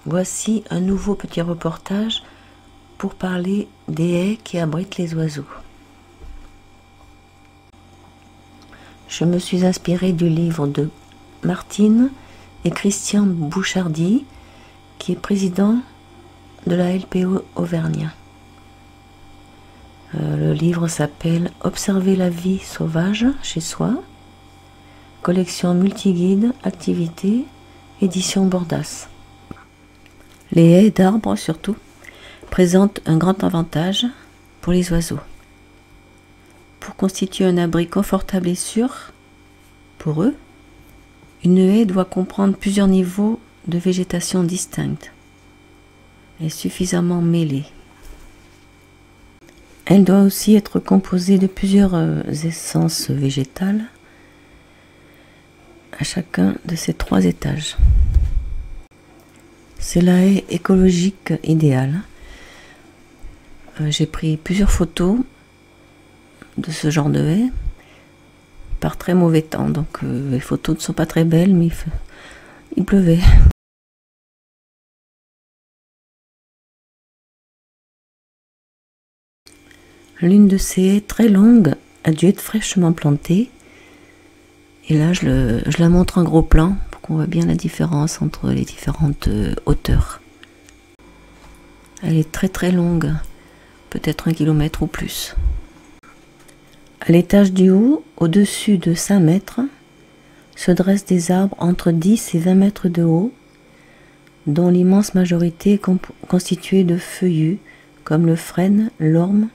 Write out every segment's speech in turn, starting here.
Voici un nouveau petit reportage pour parler des haies qui abritent les oiseaux. Je me suis inspirée du livre de Martine et Christian Bouchardy, qui est président de la LPO Auvergnat. Le livre s'appelle « Observer la vie sauvage chez soi », collection multiguide, activité, édition Bordas. Les haies d'arbres, surtout, présentent un grand avantage pour les oiseaux. Pour constituer un abri confortable et sûr pour eux, une haie doit comprendre plusieurs niveaux de végétation distincts et suffisamment mêlés. Elle doit aussi être composée de plusieurs essences végétales à chacun de ces 3 étages. C'est la haie écologique idéale. J'ai pris plusieurs photos de ce genre de haie par très mauvais temps, donc les photos ne sont pas très belles, mais il pleuvait. L'une de ces haies très longues a dû être fraîchement plantée, et là je la montre en gros plan pour qu'on voit bien la différence entre les différentes hauteurs. Elle est très très longue, peut-être 1 kilomètre ou plus. À l'étage du haut, au-dessus de 5 mètres, se dressent des arbres entre 10 et 20 mètres de haut, dont l'immense majorité est constituée de feuillus, comme le frêne, l'orme,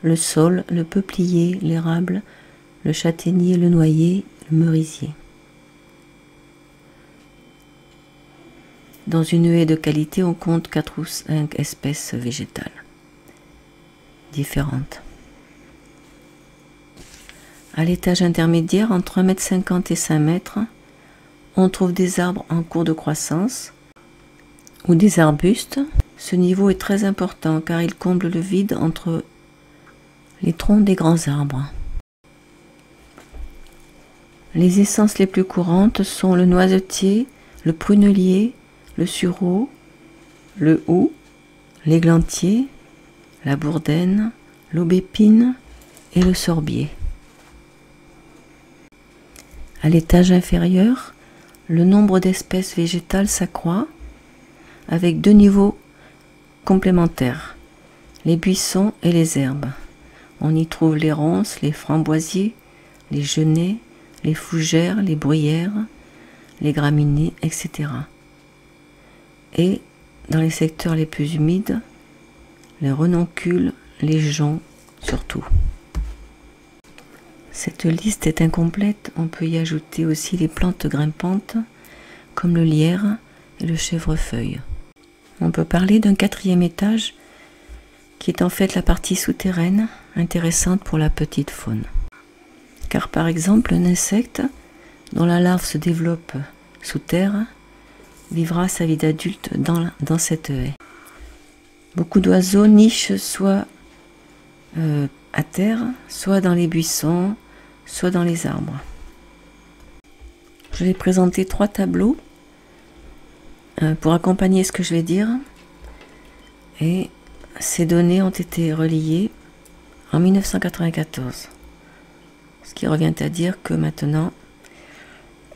le saule, le peuplier, l'érable, le châtaignier, le noyer, le merisier. Dans une haie de qualité, on compte 4 ou 5 espèces végétales différentes. À l'étage intermédiaire, entre 1,50 m et 5 mètres, on trouve des arbres en cours de croissance ou des arbustes. Ce niveau est très important car il comble le vide entre les troncs des grands arbres. Les essences les plus courantes sont le noisetier, le prunelier, le sureau, le houx, l'églantier, la bourdaine, l'aubépine et le sorbier. À l'étage inférieur, le nombre d'espèces végétales s'accroît avec 2 niveaux complémentaires, les buissons et les herbes. On y trouve les ronces, les framboisiers, les genêts, les fougères, les bruyères, les graminées, etc. Et dans les secteurs les plus humides, les renoncules, les joncs surtout. Cette liste est incomplète, on peut y ajouter aussi les plantes grimpantes comme le lierre et le chèvrefeuille. On peut parler d'un 4e étage qui est en fait la partie souterraine, intéressante pour la petite faune. Car par exemple, un insecte dont la larve se développe sous terre vivra sa vie d'adulte dans cette haie. Beaucoup d'oiseaux nichent soit à terre, soit dans les buissons, soit dans les arbres. Je vais présenter 3 tableaux pour accompagner ce que je vais dire. Et ces données ont été reliées en 1994. Ce qui revient à dire que maintenant,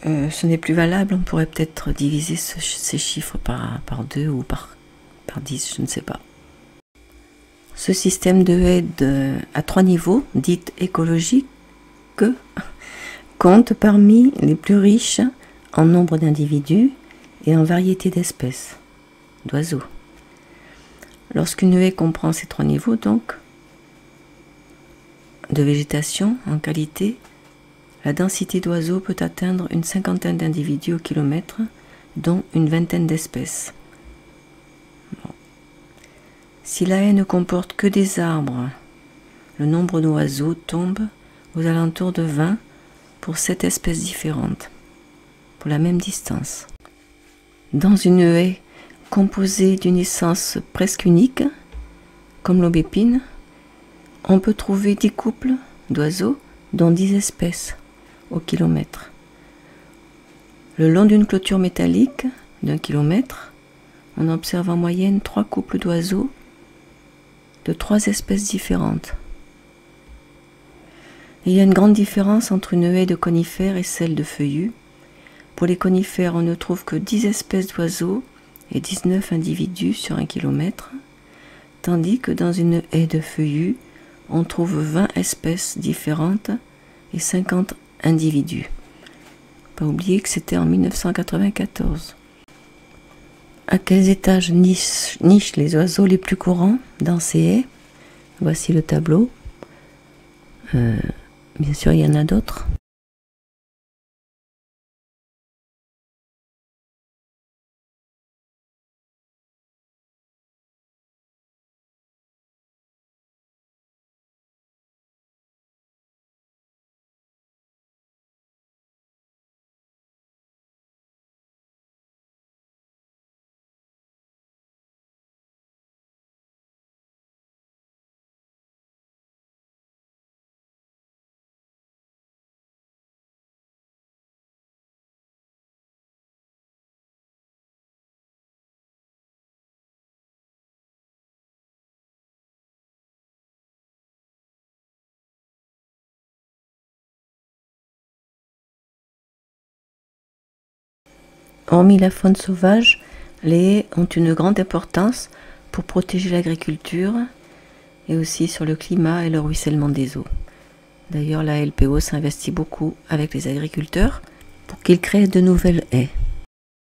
ce n'est plus valable. On pourrait peut-être diviser ces chiffres par 2 ou par 10, je ne sais pas. Ce système de haies à 3 niveaux, dites écologiques, compte parmi les plus riches en nombre d'individus et en variété d'espèces d'oiseaux. Lorsqu'une haie comprend ces 3 niveaux, donc, de végétation en qualité, la densité d'oiseaux peut atteindre une 50aine d'individus au kilomètre, dont une 20aine d'espèces. Bon. Si la haie ne comporte que des arbres, le nombre d'oiseaux tombe aux alentours de 20 pour 7 espèces différentes, pour la même distance. Dans une haie composée d'une essence presque unique, comme l'aubépine, on peut trouver 10 couples d'oiseaux, dont 10 espèces au kilomètre. Le long d'une clôture métallique d'1 kilomètre, on observe en moyenne 3 couples d'oiseaux de 3 espèces différentes. Il y a une grande différence entre une haie de conifères et celle de feuillus. Pour les conifères, on ne trouve que 10 espèces d'oiseaux et 19 individus sur 1 km, tandis que dans une haie de feuillus, on trouve 20 espèces différentes et 50 individus. Pas oublier que c'était en 1994. À quels étages nichent les oiseaux les plus courants dans ces haies? Voici le tableau. Bien sûr, il y en a d'autres. Hormis la faune sauvage, les haies ont une grande importance pour protéger l'agriculture et aussi sur le climat et le ruissellement des eaux. D'ailleurs, la LPO s'investit beaucoup avec les agriculteurs pour qu'ils créent de nouvelles haies.